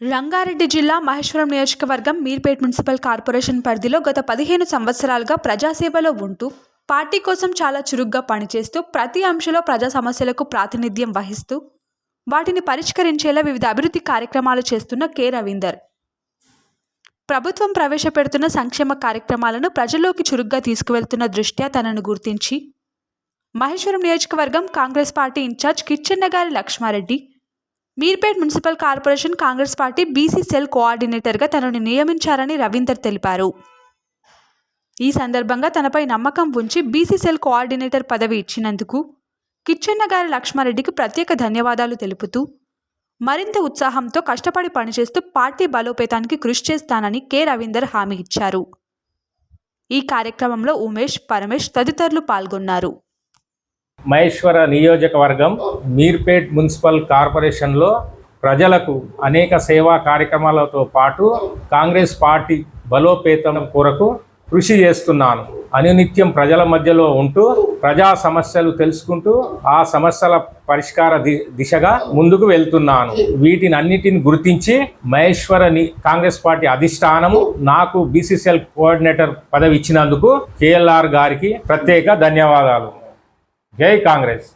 రంగారెడ్డి జిల్లా మహేశ్వరం నియోజకవర్గం Meerpet municipal corporation పరిధిలో గత 15 సంవత్సరాలుగా ప్రజాసేవలో ఉంటూ పార్టీ కోసం చాలా చురుగ్గా పనిచేస్తూ ప్రతి అంశంలో ప్రజా సమస్యలకు ప్రాతినిధ్యం వహిస్తూ వాటిని పరిష్కరించేలా వివిధ అభివృద్ధి కార్యక్రమాలు చేస్తున్న కె రవీందర్ ప్రభుత్వం ప్రవేశపెడుతున్న సంక్షేమ కార్యక్రమాలను ప్రజల్లోకి చురుగ్గా తీసుకువెళ్తున్న దృష్ట్యా తనను గుర్తించి మహేశ్వరం నియోజకవర్గం Congress party in charge Kichchennagari Laxma Reddy Meerpet municipal corporation Congress party BC cell కోఆర్డినేటర్గా తనను నియమించారని రవీందర్ తెలిపారు. ఈ సందర్భంగా తనపై నమ్మకం ఉంచి బీసీ సెల్ కోఆర్డినేటర్ పదవి ఇచ్చినందుకు కిచ్చెన్నగారి లక్ష్మారెడ్డికి ప్రత్యేక ధన్యవాదాలు తెలుపుతూ మరింత ఉత్సాహంతో కష్టపడి పనిచేస్తూ పార్టీ బలోపేతానికి కృషి చేస్తానని కె రవీందర్ హామీ ఇచ్చారు. ఈ కార్యక్రమంలో ఉమేష్, పరమేష్ తదితరులు పాల్గొన్నారు. మహేశ్వర నియోజకవర్గం మీర్పేట్ మున్సిపల్ కార్పొరేషన్లో ప్రజలకు అనేక సేవా కార్యక్రమాలతో పాటు కాంగ్రెస్ పార్టీ బలోపేతం కొరకు కృషి చేస్తున్నాను. అనునిత్యం ప్రజల మధ్యలో ఉంటూ ప్రజా సమస్యలు తెలుసుకుంటూ ఆ సమస్యల పరిష్కార దిశగా ముందుకు వెళ్తున్నాను. వీటిని అన్నిటిని గుర్తించి మహేశ్వర కాంగ్రెస్ పార్టీ అధిష్టానము నాకు బీసీసీఎల్ కోఆర్డినేటర్ పదవి ఇచ్చినందుకు కేఎల్ఆర్ గారికి ప్రత్యేక ధన్యవాదాలు. జై కాంగ్రెస్.